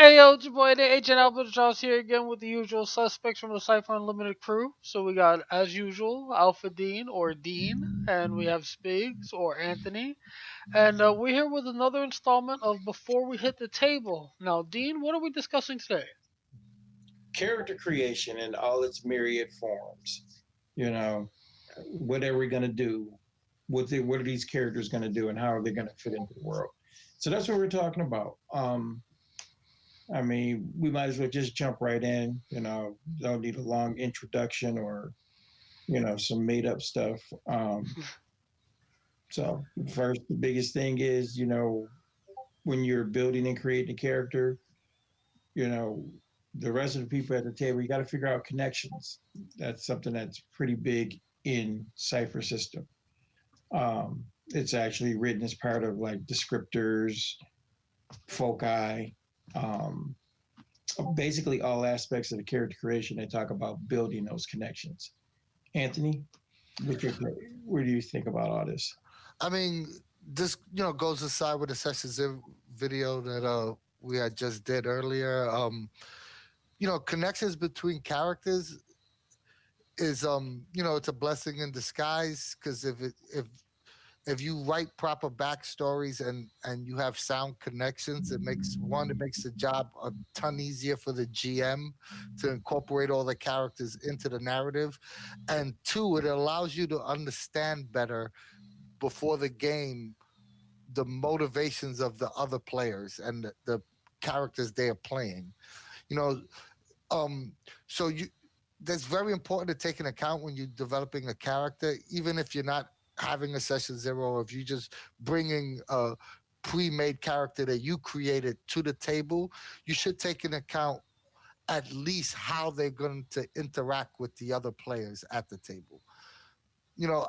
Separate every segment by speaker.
Speaker 1: Hey yo, it's your boy the Agent Albert Jones here again with the usual suspects from the Cypher Unlimited crew. So we got, as usual, Alpha Dean or Dean, and we have Spigs or Anthony, and we're here with another installment of Before We Hit the Table. Now, Dean, what are we discussing today?
Speaker 2: Character creation in all its myriad forms. You know, what are we going to do? What are these characters going to do, and how are they going to fit into the world? So that's what we're talking about. I mean, we might as well just jump right in. Don't need a long introduction or some made up stuff. So first, the biggest thing is when you're building and creating a character, you know, the rest of the people at the table, you got to figure out connections. That's something that's pretty big in Cypher system. It's actually written as part of like descriptors, foci, um, basically all aspects of the character creation. They talk about building those connections. Anthony, what your, what do you think about all this?
Speaker 3: I mean, this goes aside with the video that we had just did earlier. Connections between characters is it's a blessing in disguise because if you write proper backstories and you have sound connections, it makes the job a ton easier for the GM to incorporate all the characters into the narrative, and two, it allows you to understand better before the game the motivations of the other players and the characters they are playing. You know, um, so you that's very important to take into account when you're developing a character, even if you're not having a session zero, or if you're just bringing a pre-made character that you created to the table. You should take into account at least how they're going to interact with the other players at the table.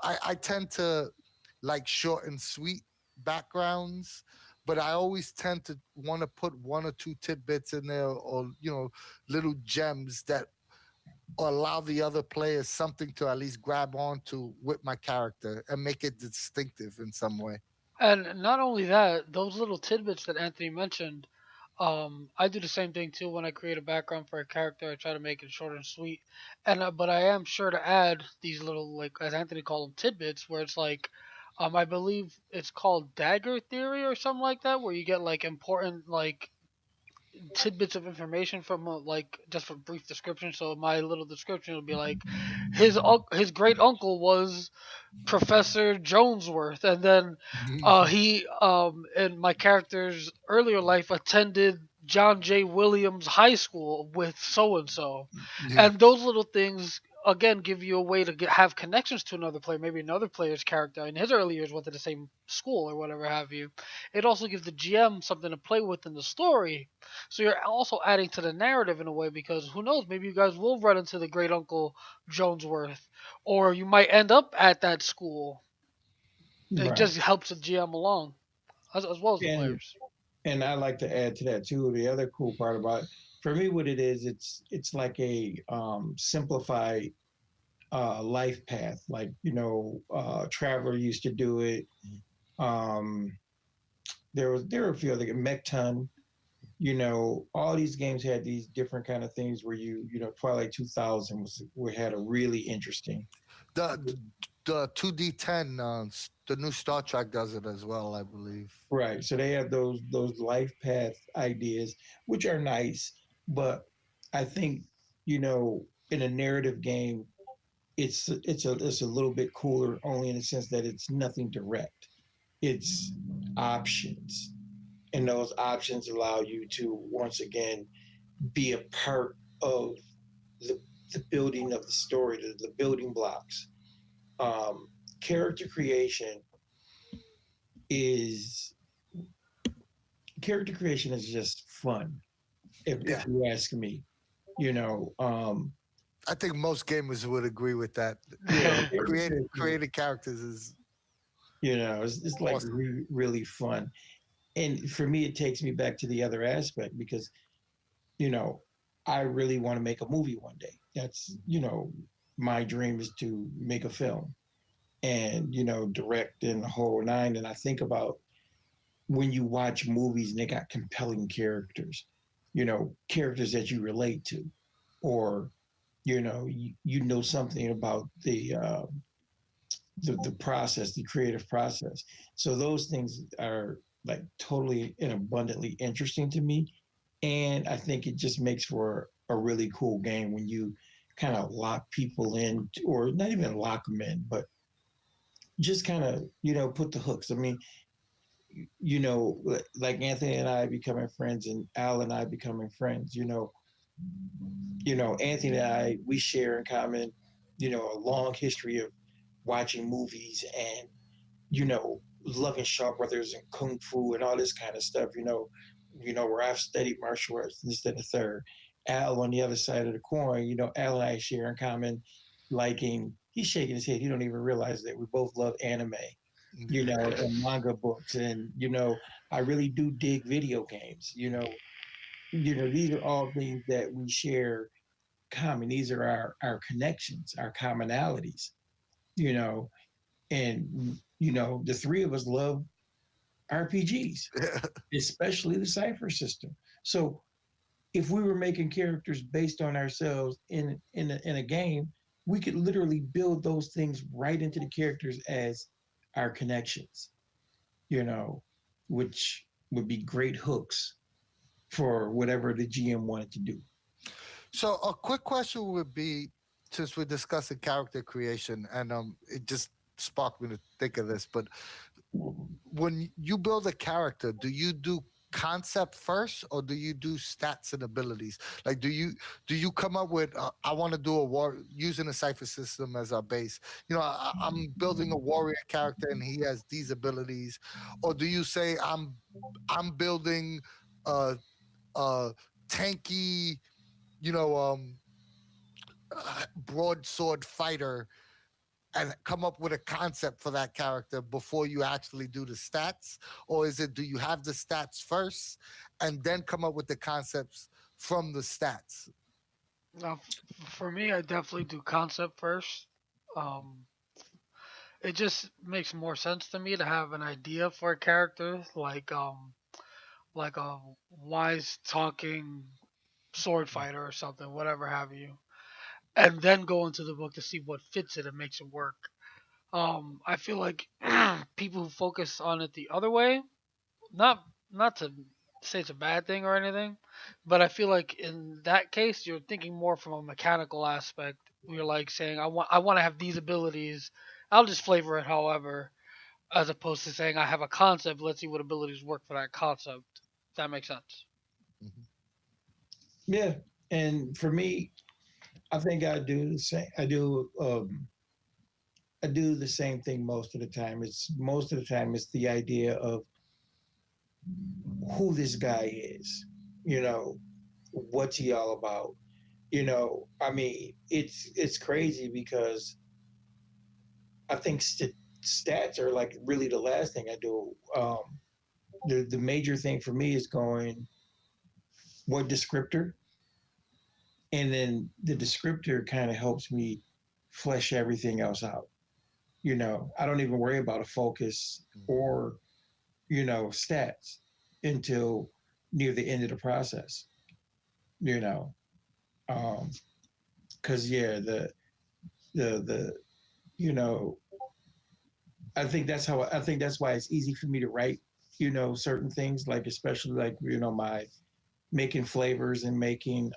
Speaker 3: I tend to like short and sweet backgrounds, but I always tend to want to put one or two tidbits in there, or little gems that allow the other players something to at least grab onto with my character and make it distinctive in some way.
Speaker 1: And not only that, those little tidbits that Anthony mentioned, I do the same thing too when I create a background for a character. I try to make it short and sweet, and but I am sure to add these little, like as Anthony called them, tidbits, where it's like, I believe it's called dagger theory or something like that, where you get like important like tidbits of information from like just a brief description. So my little description will be like, his great uncle was Professor Jonesworth, and then he in my character's earlier life attended John J. Williams High School with so
Speaker 3: Yeah.
Speaker 1: and those little things again give you a way to have connections to another player, maybe another player's character in his early years went to the same school or whatever have you. It also gives the GM something to play with in the story, so you're also adding to the narrative in a way because who knows, maybe you guys will run into the great uncle Jonesworth, or you might end up at that school. It
Speaker 2: Right.
Speaker 1: just helps the GM along, as well as the
Speaker 2: And
Speaker 1: players.
Speaker 2: and I like to add to that too. The other cool part about it, for me, what it is, it's like a simplified life path. Like Traveler used to do it. Um, there were a few other Mecton. All these games had these different kind of things where Twilight 2000 had a really interesting.
Speaker 3: The 2D10, the new Star Trek does it as well, I believe.
Speaker 2: Right. So they have those life path ideas, which are nice, but I think in a narrative game, it's a little bit cooler, only in the sense that it's nothing direct. It's options, and those options allow you to once again be a part of the, the building of the story, the building blocks. Um, Character creation is just fun,
Speaker 3: Yeah,
Speaker 2: if you ask me. You know, um,
Speaker 3: I think most gamers would agree with that.
Speaker 2: yeah,
Speaker 3: Creating characters is
Speaker 2: it's like
Speaker 3: awesome.
Speaker 2: really fun. And for me, it takes me back to the other aspect because you know, I really want to make a movie one day. That's my dream is to make a film and direct in the whole nine. And I think about when you watch movies and they got compelling characters. characters that you relate to, or you know something about the process, the creative process. So those things are like totally and abundantly interesting to me, and I think it just makes for a really cool game when you kind of lock people in, or not even lock them in, but just kind of put the hooks. I mean, like Anthony and I becoming friends, and Al and I becoming friends. Anthony and I, we share in common, a long history of watching movies and loving Shaw Brothers and Kung Fu and all this kind of stuff. Where I've studied martial arts and this, that, and the third. Al on the other side of the coin, Al and I share in common liking. He's shaking his head. He don't even realize that we both love anime, and manga books, and I really do dig video games. These are all things that we share common. These are our connections, our commonalities. You know, and the three of us love RPGs, especially the Cypher system. So if we were making characters based on ourselves in a game, we could literally build those things right into the characters as our connections, you know, which would be great hooks for whatever the GM wanted to do.
Speaker 3: So a quick question would be, since we're discussing character creation, and it just sparked me to think of this, but when you build a character, do you do concept first, or do you do stats and abilities? Like, do you come up with I want to do a war using a cipher system as our base? I'm building a warrior character and he has these abilities, or do you say I'm building a, a tanky, you know, broadsword fighter, and come up with a concept for that character before you actually do the stats? Or is it, do you have the stats first and then come up with the concepts from the stats?
Speaker 1: Now, for me, I definitely do concept first. Um, it just makes more sense to me to have an idea for a character, like a wise talking sword fighter or something, whatever have you, and then go into the book to see what fits it and makes it work. I feel like people who focus on it the other way, not not to say it's a bad thing or anything, but I feel like in that case you're thinking more from a mechanical aspect. You're like saying I want to have these abilities. I'll just flavor it however, as opposed to saying I have a concept. Let's see what abilities work for that concept. If that makes sense.
Speaker 3: Mhm.
Speaker 2: Yeah, and for me, I think I do the same. I do the same thing most of the time. It's the idea of who this guy is. You know, what's he all about? I mean, it's crazy because I think stats are like really the last thing I do. The major thing for me is going what descriptor, and then the descriptor kind of helps me flesh everything else out. I don't even worry about a focus or stats until near the end of the process. You know, because yeah, the you know I think that's why it's easy for me to write certain things, like especially like my making flavors and making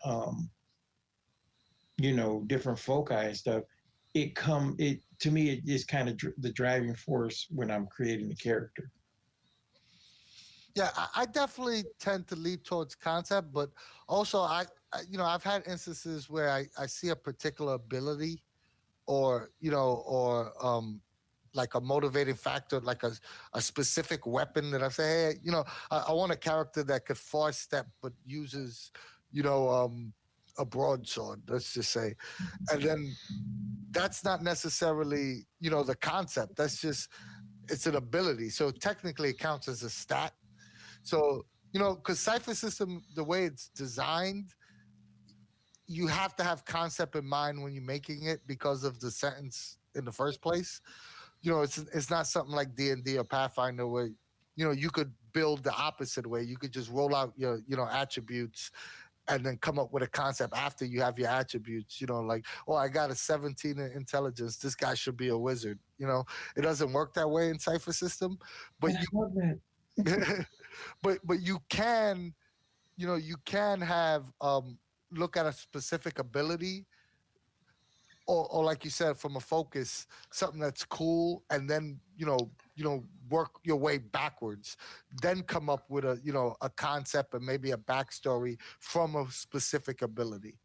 Speaker 2: different foci and stuff. It to me it is kind of the driving force when I'm creating a character.
Speaker 3: Yeah, I definitely tend to lead towards concept, but also I've had instances where I see a particular ability, or like a motivating factor, like a specific weapon that I say, hey, I want a character that could far step but uses, you know um a broadsword, let's just say. And then that's not necessarily, the concept. That's just, it's an ability, so technically it counts as a stat. So, because cipher system, the way it's designed, you have to have concept in mind when you're making it because of the sentence in the first place. It's not something like D&D or Pathfinder where you could build the opposite way. You could just roll out your attributes and then come up with a concept after you have your attributes. Like, oh, I got a 17 in intelligence. This guy should be a wizard. It doesn't work that way in Cypher system, but
Speaker 2: And I love that.
Speaker 3: but you can have look at a specific ability, or like you said, from a focus, something that's cool, and then work your way backwards, then come up with a concept and maybe a backstory from a specific ability.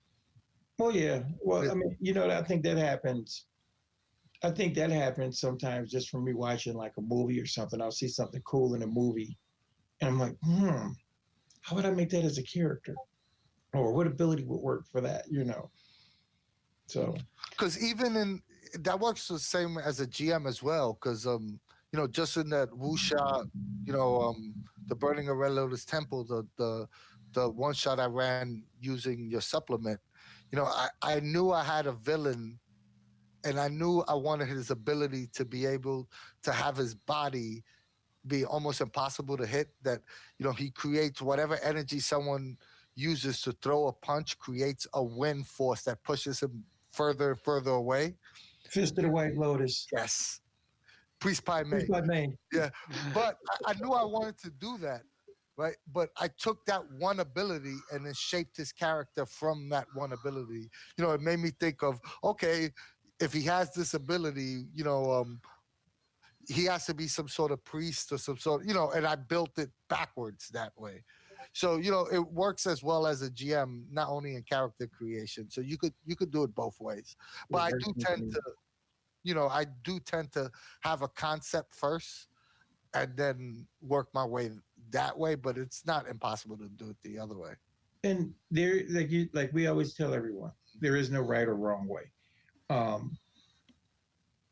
Speaker 2: Well, yeah. Well,
Speaker 3: Yeah.
Speaker 2: I mean, I think that happens. I think that happens sometimes just from me watching like a movie or something. I'll see something cool in a movie, and I'm like, how would I make that as a character? Or what ability would work for that? So,
Speaker 3: Because even in that works the same as a GM as well. Because just in that Wuxia, the Burning of Red Lotus Temple, the one shot I ran using your supplement, I knew I had a villain, and I knew I wanted his ability to be able to have his body be almost impossible to hit. That he creates whatever energy someone uses to throw a punch, creates a wind force that pushes him further and further away.
Speaker 2: Fist of the White Lotus.
Speaker 3: Yes, Priest Pai
Speaker 2: Who's
Speaker 3: Mei.
Speaker 2: my name?
Speaker 3: Yeah, but I knew I wanted to do that, right? But I took that one ability and then shaped his character from that one ability. It made me think of, okay, if he has this ability, he has to be some sort of priest or some sort, and I built it backwards that way. So, it works as well as a GM, not only in character creation. So you could do it both ways. But I
Speaker 2: Reverse
Speaker 3: do tend
Speaker 2: engineer.
Speaker 3: to, have a concept first and then work my way that way, but it's not impossible to do it the other way.
Speaker 2: And there, like we always tell everyone, there is no right or wrong way. Um,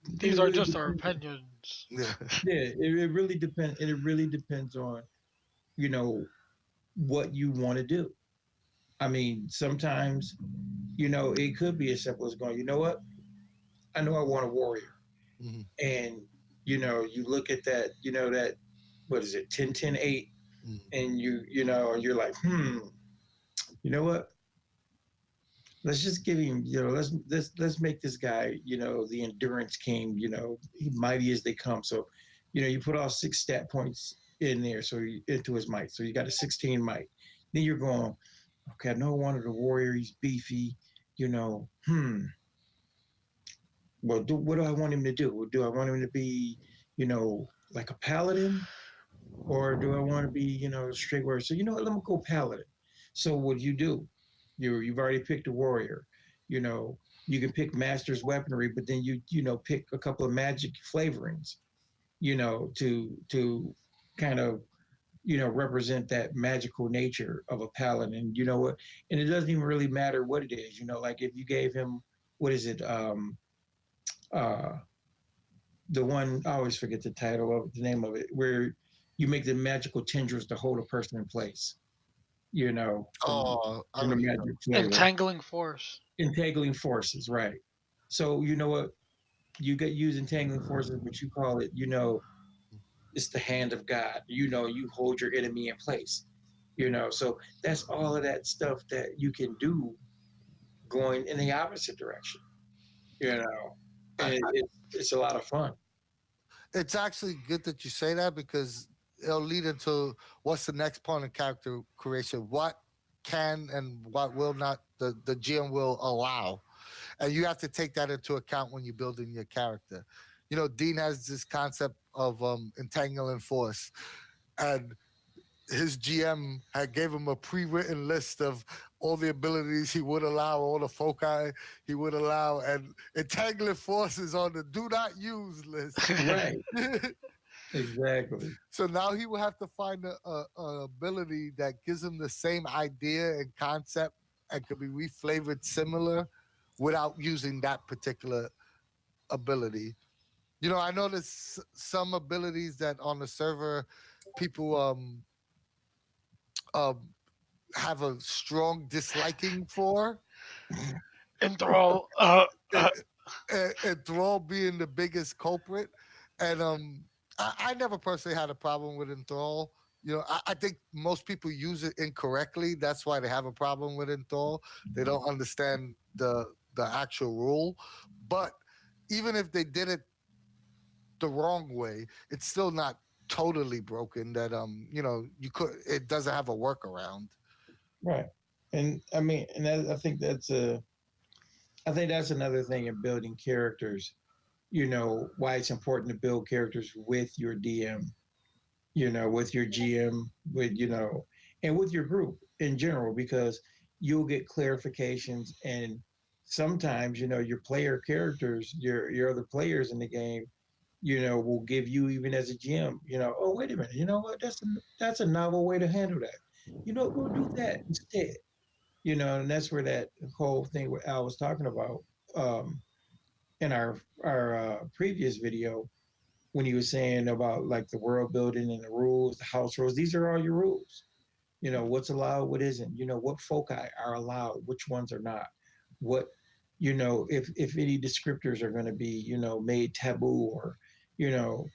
Speaker 2: it
Speaker 1: These are
Speaker 2: really
Speaker 1: just our
Speaker 2: depends.
Speaker 1: opinions.
Speaker 3: Yeah.
Speaker 2: Yeah, it really depends. It really depends on you know what you want to do. I mean, sometimes it could be as simple as going. You know what? I know I want a warrior,
Speaker 3: Mhm.
Speaker 2: and you look at that. That what is it? 10-10-8,
Speaker 3: Mhm.
Speaker 2: and you're like, you know what? Let's just give him. Let's make this guy. The endurance king. He mighty as they come. So, you put all 6 stat points in there, so into his might. So you got a 16 might. Then you're going, okay, I know I wanted a warrior. He's beefy. You know, hmm. Well, what do I want him to do? Do I want him to be, like a paladin, or do I want to be, straight warrior? So you know what? Let me go paladin. So what do you do? You've already picked a warrior. You know, you can pick master's weaponry, but then pick a couple of magic flavorings. To kind of represent that magical nature of a paladin. You know what? And it doesn't even really matter what it is. Like if you gave him what is it? Uh, the one I always forget the name of it, where you make the magical tendrils to hold a person in place. From
Speaker 3: Oh, I
Speaker 2: from the
Speaker 3: already know.
Speaker 2: magic flavor,
Speaker 1: Entangling force.
Speaker 2: entangling forces, right? So you know what you get use entangling forces, but you call it, it's the hand of God. You hold your enemy in place. So that's all of that stuff that you can do going in the opposite direction. You know,
Speaker 3: I,
Speaker 2: and
Speaker 3: I,
Speaker 2: it's a lot of fun.
Speaker 3: it's actually good that you say that, because it'll lead into what's the next part of character creation. What can and what will not the GM will allow, and you have to take that into account when you're building your character. Dean has this concept of entangling force, and his GM had gave him a pre-written list of all the abilities he would allow, all the foci he would allow, and entangling forces on the do not use list.
Speaker 2: Right. Exactly.
Speaker 3: So now he will have to find a ability that gives him the same idea and concept and could be reflavored similar without using that particular ability. I noticed some abilities that on the server people um have a strong disliking for.
Speaker 1: Enthrall.
Speaker 3: And Thrall being the biggest culprit. And I never personally had a problem with enthrall. I think most people use it incorrectly. That's why they have a problem with enthrall. They don't understand the actual rule. But even if they did it the wrong way, it's still not totally broken. That you could it doesn't have a workaround.
Speaker 2: Right. And I mean, and I think I think that's another thing in building characters. Why it's important to build characters with your DM, with your GM, and with your group in general, because you'll get clarifications. And sometimes, your player characters, your other players in the game, will give you, even as a GM, oh, wait a minute, you know what? That's a novel way to handle that. Go do that instead. And that's where that whole thing what Al was talking about um, in our previous video, when he was saying about like the world building and the rules, the house rules. These are all your rules. What's allowed, what isn't. What foci are allowed, which ones are not. What if any descriptors are going to be made taboo, or you know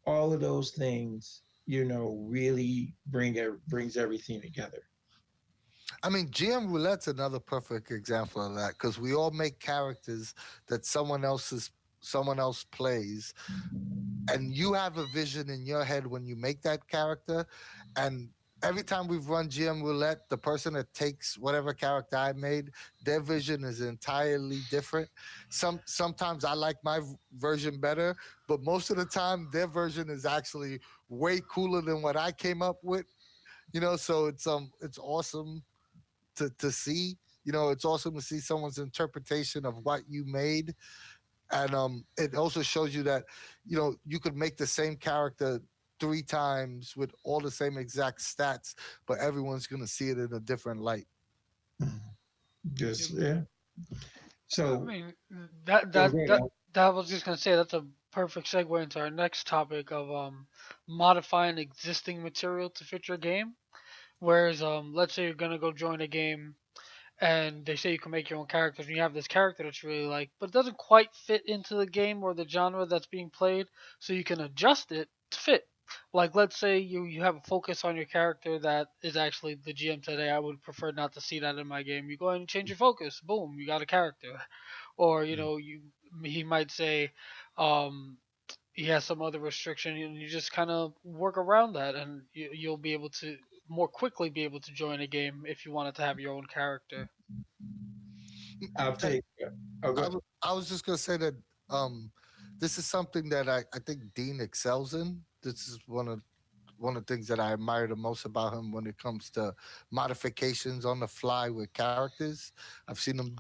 Speaker 2: all of those things really brings everything together.
Speaker 3: I mean, GM Roulette's another perfect example of that because we all make characters that someone else plays, and you have a vision in your head when you make that character. And every time we've run GM Roulette, the person that takes whatever character I made, their vision is entirely different. Sometimes I like my version better, but most of the time their version is actually way cooler than what I came up with. So it's awesome to see. It's awesome to see someone's interpretation of what you made. And it also shows you that you could make the same character three times with all the same exact stats, but everyone's going to see it in a different light.
Speaker 2: Just
Speaker 1: You-
Speaker 2: yeah.
Speaker 1: I
Speaker 2: So
Speaker 1: mean, that
Speaker 2: go
Speaker 1: that
Speaker 2: ahead,
Speaker 1: that
Speaker 2: Al.
Speaker 1: that was just gonna say that's a perfect segue into our next topic of modifying existing material to fit your game. Whereas let's say you're gonna go join a game and they say you can make your own characters and you have this character that you really like, but it doesn't quite fit into the game or the genre that's being played, so you can adjust it to fit. Like let's say you have a focus on your character that is actually the GM today. I would prefer not to see that in my game. You go ahead and change your focus. Boom, you got a character. Or you he might say um he has some other restriction and you just kind of work around that and you'll be able to more quickly be able to join a game if you wanted to have your own character.
Speaker 2: I'll take. Oh,
Speaker 3: I,
Speaker 2: good.
Speaker 3: w- I was just going to say that um, this is something that I think Dean excels in. This is one of the things that I admire the most about him when it comes to modifications on the fly with characters. I've seen him,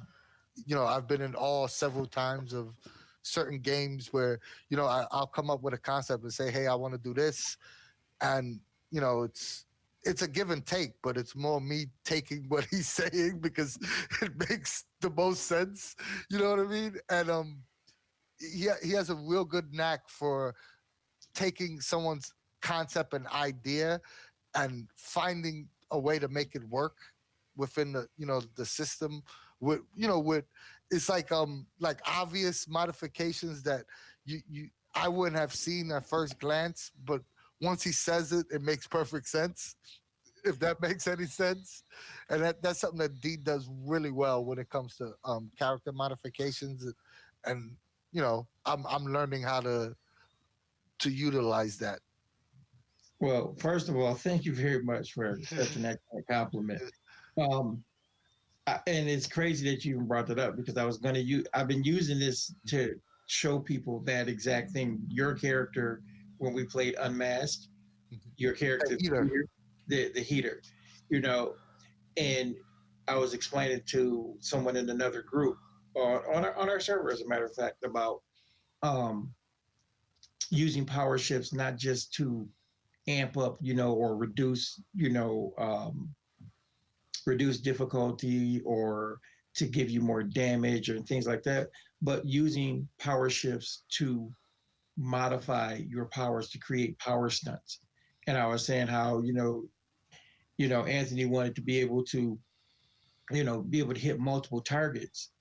Speaker 3: I've been in awe several times of certain games where, I'll come up with a concept and say, hey, I want to do this. And, it's a give and take, but it's more me taking what he's saying because it makes the most sense. You know what I mean? And he has a real good knack for taking someone's concept and idea and finding a way to make it work within the system with it's like obvious modifications that you I wouldn't have seen at first glance, but once he says it, it makes perfect sense, if that makes any sense. And that's something that D does really well when it comes to character modifications. And I'm learning how to utilize that.
Speaker 2: Well, first of all, thank you very much for such an excellent compliment. Um, and it's crazy that you even brought that up because I was going to use. I've been using this to show people that exact thing. Your character, when we played Unmasked, your character,
Speaker 3: Either.
Speaker 2: the heater, you know, and I was explaining to someone in another group on our server, as a matter of fact, about um, using power shifts not just to amp up, or reduce, reduce difficulty or to give you more damage and things like that, but using power shifts to modify your powers to create power stunts. And I was saying how, Anthony wanted to be able to, be able to hit multiple targets.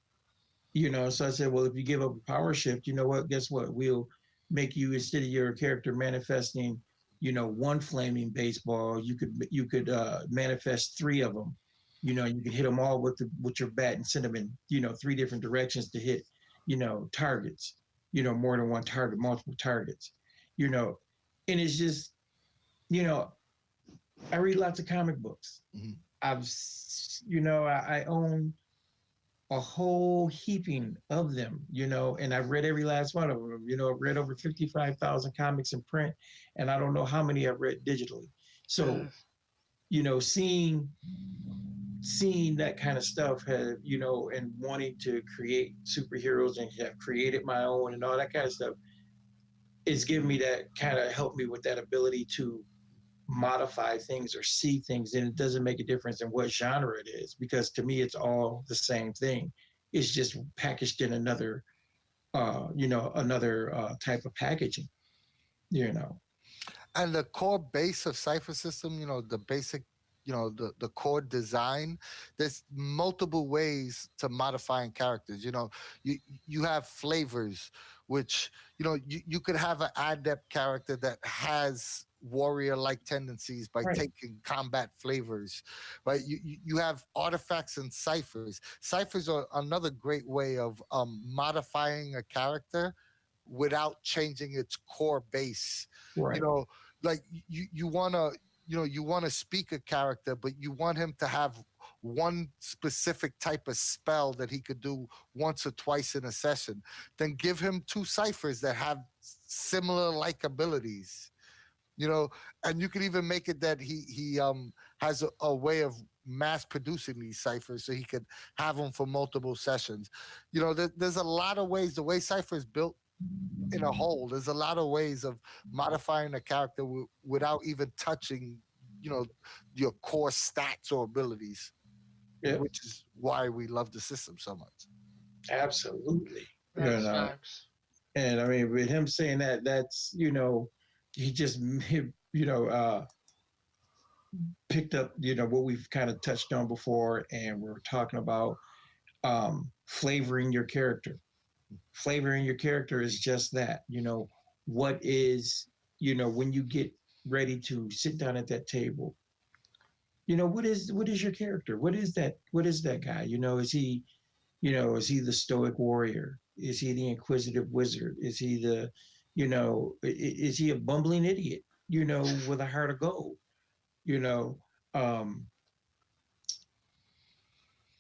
Speaker 2: So I said, well, if you give up a power shift, you know what? Guess what? We'll make you, instead of your character manifesting, one flaming baseball, you could manifest three of them. You could hit them all with your bat and send them in, three different directions to hit, targets, more than one target, multiple targets, you know, and it's just, you know, I read lots of comic books.
Speaker 3: Mhm.
Speaker 2: I own a whole heaping of them, and I've read every last one of them. I've read over 55,000 comics in print, and I don't know how many I've read digitally. So,
Speaker 1: Yes.
Speaker 2: seeing that kind of stuff and wanting to create superheroes and have created my own and all that kind of stuff, it's given me that kind of helped me with that ability to modify things or see things, and it doesn't make a difference in what genre it is, because to me it's all the same thing. It's just packaged in another type of packaging, you know.
Speaker 3: And the core base of Cypher system, the basic, the core design, there's multiple ways to modifying characters. You you have flavors, which, you could have an adept character that has warrior like tendencies by
Speaker 2: Right.
Speaker 3: taking combat flavors, right? You have artifacts and ciphers. Ciphers are another great way of modifying a character without changing its core base. you
Speaker 2: Right.
Speaker 3: know like you want to, you want to speak a character, but you want him to have one specific type of spell that he could do once or twice in a session. Then give him two ciphers that have similar like abilities, you know and you can even make it that he has a way of mass producing these ciphers, so he could have them for multiple sessions. There's a lot of ways. The way Cypher is built in a whole, there's a lot of ways of modifying a character without even touching, you know, your core stats or abilities,
Speaker 2: Yeah,
Speaker 3: which is why we love the system so much.
Speaker 2: absolutely.
Speaker 1: That's facts.
Speaker 2: And I mean, with him saying that, that's, he just picked up what we've kind of touched on before, and we're talking about flavoring your character. Flavoring your character is just that. What is, when you get ready to sit down at that table, what is your character? What is that guy? Is he the stoic warrior? Is he the inquisitive wizard? Is he is he a bumbling idiot, with a heart of gold? You know, um,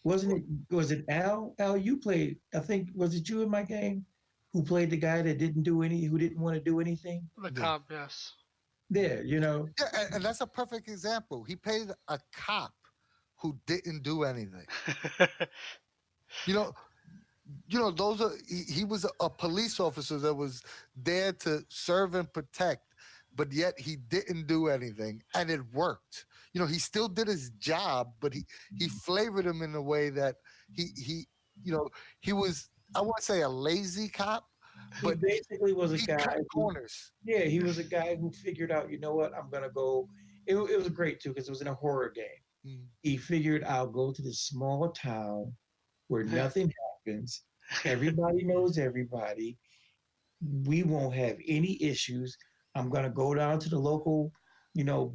Speaker 2: was it Al, you played, I think, was it you in my game who played the guy that who didn't want to do anything?
Speaker 1: The
Speaker 3: Yeah,
Speaker 1: cop, yes.
Speaker 2: There,
Speaker 3: yeah, and that's a perfect example. He played a cop who didn't do anything. You know, those are he was a police officer that was there to serve and protect, but yet he didn't do anything, and it worked. He still did his job, but he flavored him in a way that he you know he was, I won't say a lazy cop,
Speaker 2: he
Speaker 3: but
Speaker 2: basically was a
Speaker 3: he
Speaker 2: guy
Speaker 3: cut
Speaker 2: who,
Speaker 3: corners.
Speaker 2: yeah, he was a guy who figured out, you know what, I'm gonna go. It was great too, because it was in a horror game.
Speaker 3: Mm.
Speaker 2: He figured, I'll go to this small town where nothing happens. Everybody knows everybody. We won't have any issues. I'm gonna go down to the local,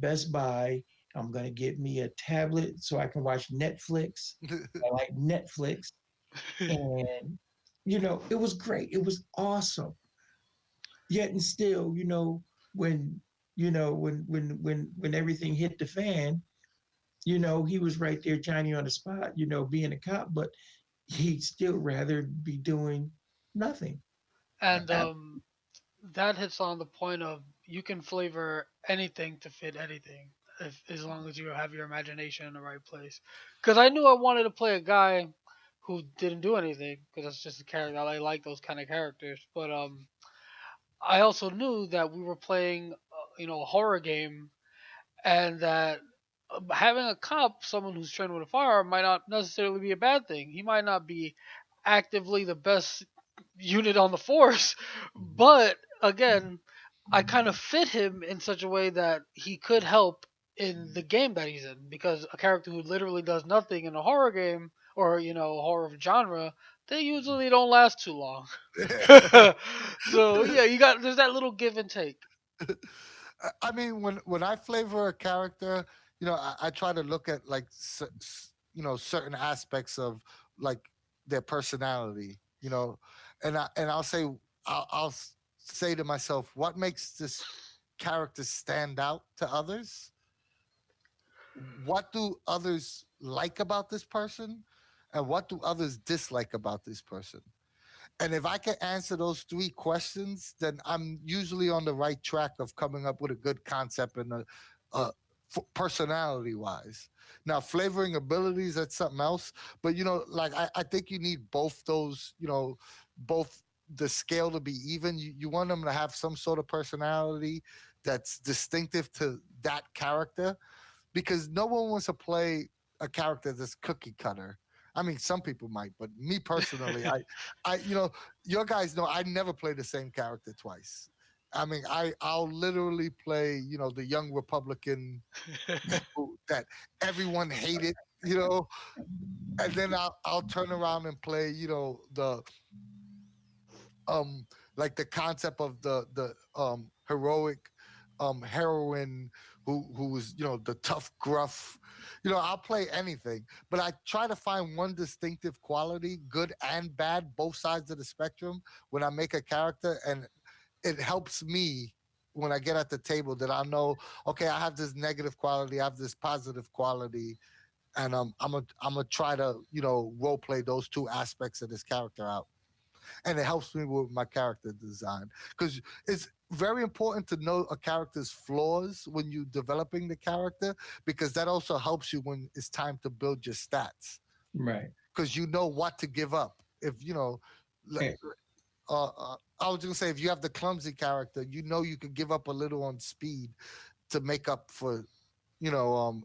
Speaker 2: Best Buy. I'm gonna get me a tablet so I can watch Netflix. I like Netflix, and it was great. It was awesome. Yet and still, when when everything hit the fan, he was right there, Johnny on the spot, being a cop, but he'd still rather be doing nothing.
Speaker 1: And
Speaker 2: Uh,
Speaker 1: that hits on the point of you can flavor anything to fit anything, if as long as you have your imagination in the right place. Because I knew I wanted to play a guy who didn't do anything, because that's just a character. I like those kind of characters. But I also knew that we were playing, a horror game, and that having a cop, someone who's trained with a firearm, might not necessarily be a bad thing. He might not be actively the best unit on the force, but again, I kind of fit him in such a way that he could help in the game that he's in, because a character who literally does nothing in a horror game, or horror genre, they usually don't last too long. So yeah, there's that little give and take.
Speaker 3: I mean, when I flavor a character, I try to look at like certain aspects of like their personality, and I'll say I'll say to myself, what makes this character stand out to others? What do others like about this person, and what do others dislike about this person? And if I can answer those three questions, then I'm usually on the right track of coming up with a good concept and personality wise. Now, flavoring abilities, that's something else. But, like I think you need both those, both the scale to be even. You want them to have some sort of personality that's distinctive to that character, because no one wants to play a character that's cookie cutter. I mean, some people might, but me personally, your guys know I never play the same character twice. I mean, I'll literally play, the young Republican that everyone hated, and then I'll turn around and play, the um like the concept of the heroic heroine who was, the tough gruff. I'll play anything, but I try to find one distinctive quality, good and bad, both sides of the spectrum, when I make a character, and it helps me when I get at the table that I know, okay, I have this negative quality, I have this positive quality, and I'm gonna try to, role play those two aspects of this character out, and it helps me with my character design, because it's very important to know a character's flaws when you're developing the character, because that also helps you when it's time to build your stats,
Speaker 2: Right.
Speaker 3: because you know what to give up. If l-
Speaker 2: And,
Speaker 3: I was gonna say, if you have the clumsy character, you could give up a little on speed to make up for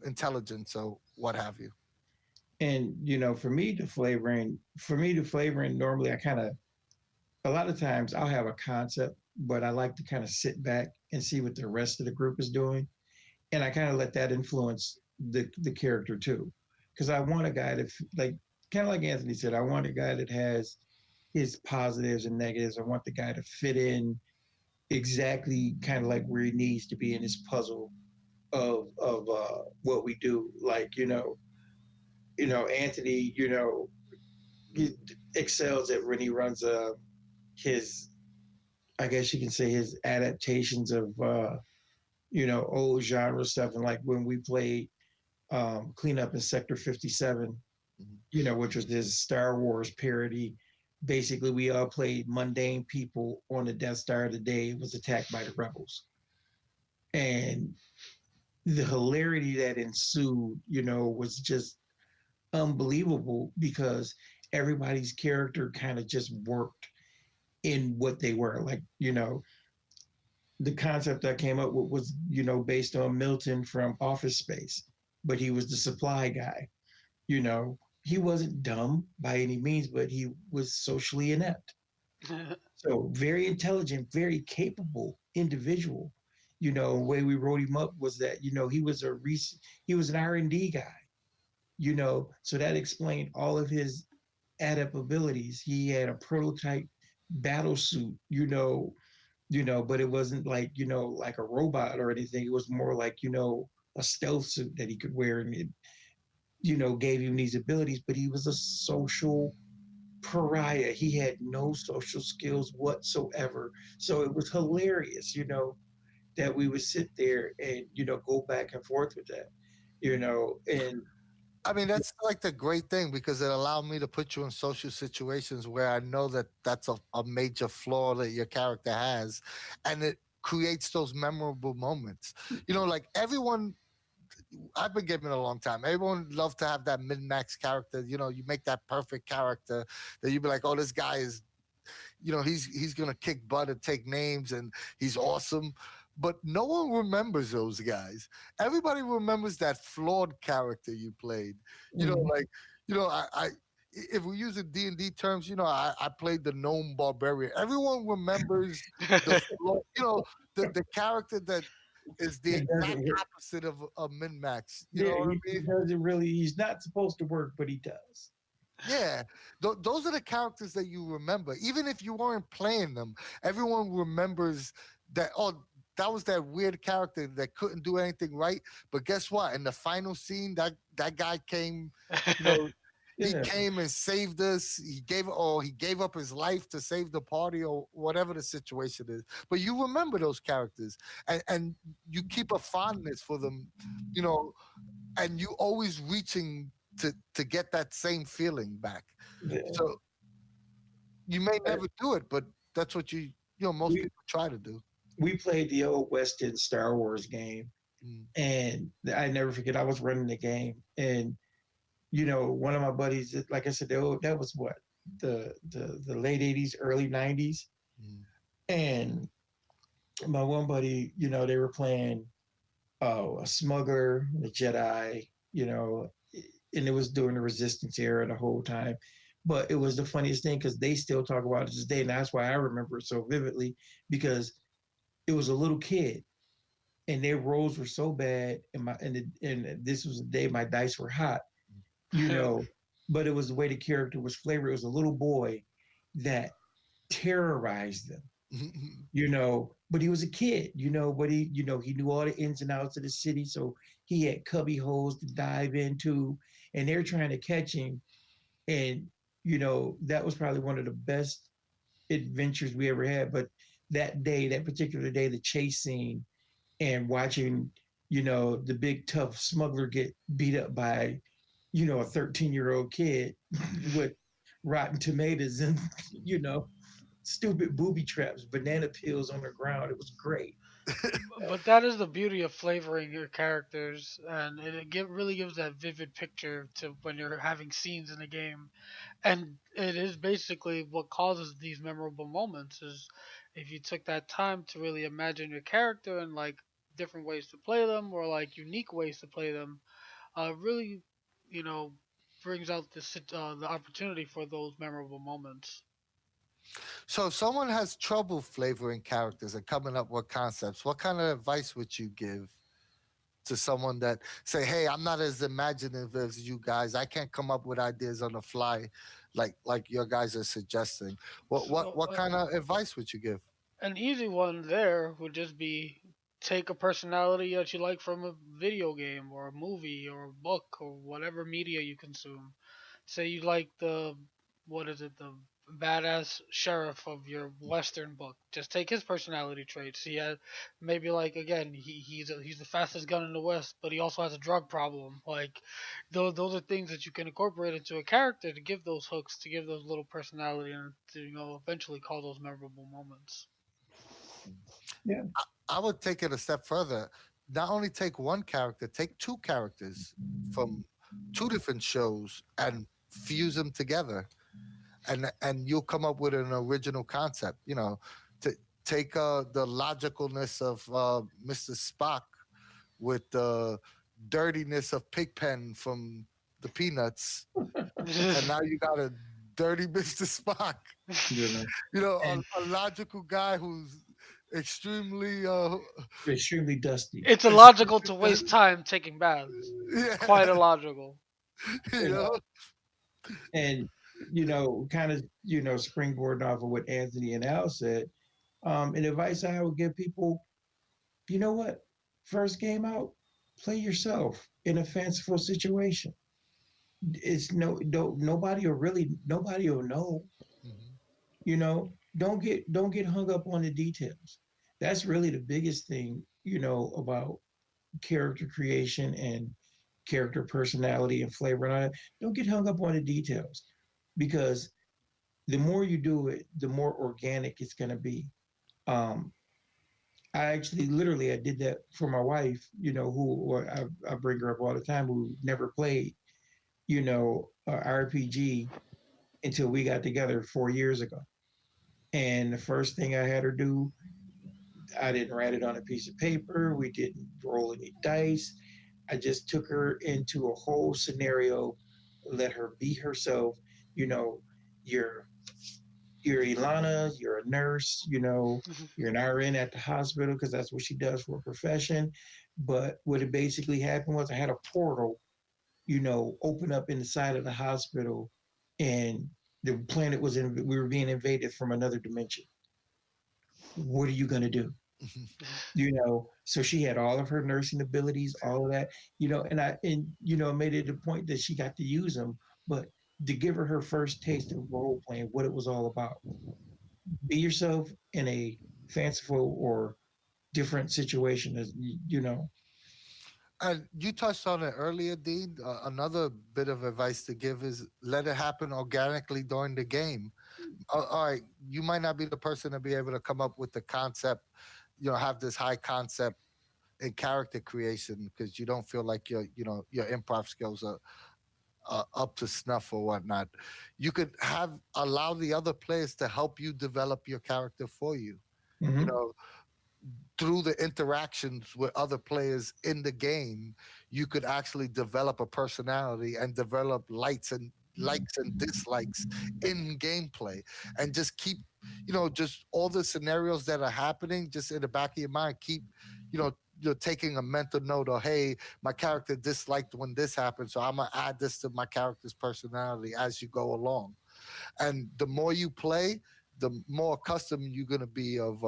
Speaker 3: intelligence or what have you.
Speaker 2: and for me, the flavoring, normally I kind of, a lot of times I'll have a concept, but I like to kind of sit back and see what the rest of the group is doing. And I kind of let that influence the character too. Because I want a guy that, like, kind of like Anthony said, I want a guy that has his positives and negatives. I want the guy to fit in exactly kind of like where he needs to be in his puzzle of what we do. Like, Anthony, he excels at when he runs his, I guess you can say, his adaptations of old genre stuff. And like when we played Cleanup in Sector 57,
Speaker 3: Mhm.
Speaker 2: which was this Star Wars parody. Basically, we all played mundane people on the Death Star the day it was attacked by the rebels. And the hilarity that ensued, was just unbelievable because everybody's character kind of just worked in what they were. Like, the concept I came up with was, based on Milton from Office Space, but he was the supply guy. He wasn't dumb by any means, but he was socially inept. So very intelligent, very capable individual. The way we wrote him up was that he was an R&D guy. So that explained all of his adaptabilities. He had a prototype battle suit. But it wasn't like like a robot or anything. It was more like a stealth suit that he could wear, and it gave him these abilities. But he was a social pariah. He had no social skills whatsoever. So it was hilarious, that we would sit there and go back and forth with that, and
Speaker 3: I mean, that's like the great thing, because it allowed me to put you in social situations where I know that that's a major flaw that your character has, and it creates those memorable moments. Like everyone, I've been given a long time. Everyone loves to have that min max character. You make that perfect character that you be like, oh, this guy is, he's gonna kick butt and take names, and he's awesome. But no one remembers those guys. Everybody remembers that flawed character you played. Like, I if we use it D&D terms, I played the gnome barbarian. Everyone remembers the the character that is the
Speaker 2: it
Speaker 3: exact
Speaker 2: doesn't
Speaker 3: opposite of a min max. You know
Speaker 2: yeah,
Speaker 3: what I
Speaker 2: he
Speaker 3: mean?
Speaker 2: doesn't really, he's not supposed to work, but he does.
Speaker 3: Yeah, those are the characters that you remember. Even if you weren't playing them, everyone remembers that. Oh, that was that weird character that couldn't do anything right. But guess what? In the final scene, that guy came. You know, he
Speaker 2: Yeah,
Speaker 3: came and saved us. He gave up his life to save the party or whatever the situation is. But you remember those characters, and you keep a fondness for them. You know, and you always reaching to get that same feeling back.
Speaker 2: yeah.
Speaker 3: So you may never do it, but that's what most
Speaker 2: We
Speaker 3: people try to do.
Speaker 2: we played the old Western Star Wars game,
Speaker 3: Mm.
Speaker 2: and I never forget. I was running the game, and one of my buddies, like I said, that was what the late '80s, early '90s,
Speaker 3: Mm.
Speaker 2: and my one buddy, they were playing a smuggler, a Jedi, and it was during the Resistance era the whole time. But it was the funniest thing because they still talk about it to this day, and that's why I remember it so vividly because it was a little kid, and their rolls were so bad, and this was the day my dice were hot, you know, but it was the way the character was flavored. It was a little boy that terrorized them, but he was a kid, but he knew all the ins and outs of the city. So he had cubby holes to dive into, and they're trying to catch him. And, that was probably one of the best adventures we ever had. But that particular day, the chase scene and watching, the big tough smuggler get beat up by, a 13-year-old kid with rotten tomatoes and, you know, stupid booby traps, banana peels on the ground. It was great.
Speaker 1: But that is the beauty of flavoring your characters, and really gives that vivid picture to when you're having scenes in a game. And it is basically what causes these memorable moments is if you took that time to really imagine your character and like different ways to play them or like unique ways to play them, really, you know, brings out the opportunity for those memorable moments.
Speaker 3: So if someone has trouble flavoring characters and coming up with concepts, what kind of advice would you give to someone that say, "Hey, I'm not as imaginative as you guys. I can't come up with ideas on the fly, like your guys are suggesting." What what
Speaker 1: So
Speaker 3: what kind of advice would you give?
Speaker 1: an easy one there would just be take a personality that you like from a video game or a movie or a book or whatever media you consume. Say you like the badass sheriff of your western book. Just take his personality traits. He has maybe like again he's the fastest gun in the west, but he also has a drug problem. Like those are things that you can incorporate into a character to give those hooks, to give those little personality, and to eventually call those memorable moments.
Speaker 2: Yeah.
Speaker 3: I would take it a step further. Not only take one character, take two characters from two different shows and fuse them together, and you'll come up with an original concept. To take the logicalness of Mr. Spock with the dirtiness of Pigpen from the Peanuts, and now you got a dirty Mr. Spock.
Speaker 2: You know,
Speaker 3: A,
Speaker 2: and
Speaker 3: a logical guy who's extremely
Speaker 2: extremely dusty.
Speaker 1: It's illogical to waste time taking baths.
Speaker 3: yeah,
Speaker 1: Quite illogical.
Speaker 3: you
Speaker 2: You
Speaker 3: know.
Speaker 2: know, and kind of springboard off of what Anthony and Al said. And advice I would give people, you know what? First game out, play yourself in a fanciful situation. It's nobody will know.
Speaker 3: Mhm.
Speaker 2: Don't get hung up on the details. That's really the biggest thing, about character creation and character personality and flavor and all that. Don't get hung up on the details because the more you do it, the more organic it's going to be. Um, I actually literally I did that for my wife, I bring her up all the time, who never played, RPG until we got together 4 years ago. And the first thing I had her do, I didn't write it on a piece of paper. We didn't roll any dice. I just took her into a whole scenario, let her be herself. You know, you're you're Ilana, you're a nurse, you're an RN at the hospital because that's what she does for a profession. But what it basically happened was I had a portal, open up in the side of the hospital, and the planet was in, we were being invaded from another dimension. What are you going to do? So she had all of her nursing abilities, all of that, and made it a point that she got to use them, but to give her first taste of role playing, what it was all about. Be yourself in a fanciful or different situation, as
Speaker 3: And you touched on it earlier, Dean. Another bit of advice to give is let it happen organically during the game. All right, you might not be the person to be able to come up with the concept, have this high concept in character creation because you don't feel like your improv skills are up to snuff or whatnot. You could have allow the other players to help you develop your character for you. You
Speaker 2: hmm
Speaker 3: know, through the interactions with other players in the game, you could actually develop a personality and develop likes and dislikes in gameplay, and just keep, just all the scenarios that are happening just in the back of your mind. Keep, you know, you're taking a mental note of, hey, my character disliked when this happened, so I'm gonna add this to my character's personality as you go along. And the more you play, the more accustomed you're going to be of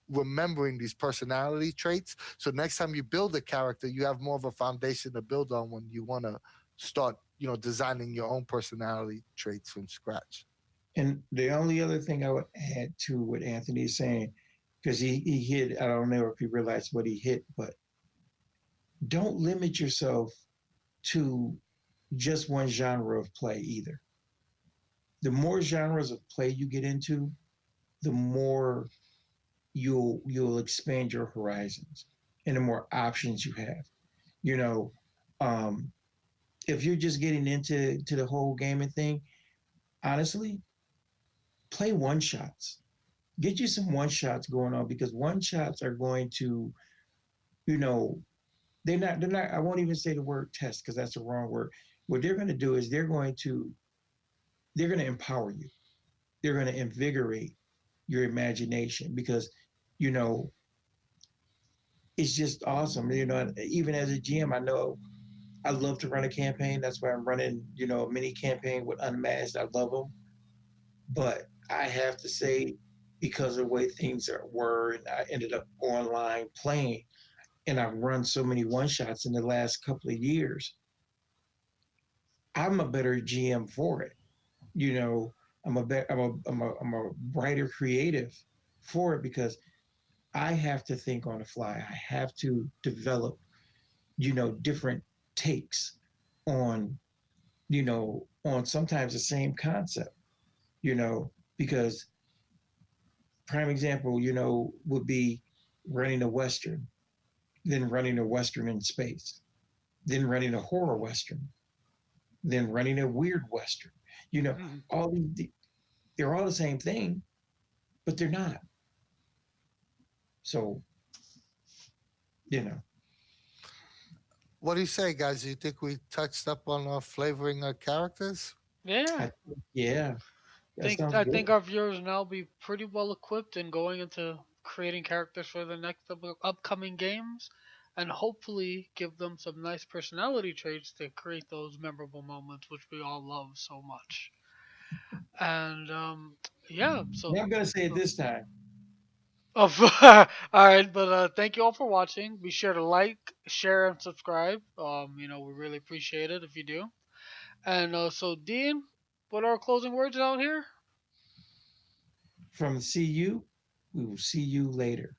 Speaker 3: remembering these personality traits. So next time you build a character, you have more of a foundation to build on when you want to start, designing your own personality traits from scratch.
Speaker 2: And the only other thing I would add to what Anthony is saying, because he hit, I don't know if he realized what he hit, but don't limit yourself to just one genre of play either. The more genres of play you get into, the more you'll expand your horizons and the more options you have. You know, um, if you're just getting into the whole gaming thing, honestly, play one shots. Get you some one shots going on, because one shots are going to, you know, they're not, I won't even say the word test because that's the wrong word. What they're going to do is they're going to empower you. They're going to invigorate your imagination, because, you know, it's just awesome. Even as a GM, I know I love to run a campaign. That's why I'm running, a mini campaign with Unmasked. I love them. But I have to say, because of the way were, and I ended up online playing, and I've run so many one shots in the last couple of years, I'm a better GM for it. You know, I'm a brighter creative for it, because I have to think on the fly. I have to develop, different takes on, on sometimes the same concept, because prime example, would be running a Western, then running a Western in space, then running a horror Western, then running a weird Western. You know, all these, they're all the same thing, but they're not. So, you know,
Speaker 3: What do you say, guys? Do you think we touched up on flavoring our characters?
Speaker 1: Yeah.
Speaker 2: yeah, that
Speaker 1: Think
Speaker 2: sounds
Speaker 1: I
Speaker 2: good.
Speaker 1: think our viewers now be pretty well equipped in going into creating characters for the next upcoming games, and hopefully give them some nice personality traits to create those memorable moments which we all love so much. And yeah,
Speaker 2: Well,
Speaker 1: so
Speaker 2: I'm going to say it this time.
Speaker 1: all right, but thank you all for watching. Be sure to like, share, and subscribe. We really appreciate it if you do. And so, Dean, what are our closing words out here?
Speaker 2: From CU, we will see you later.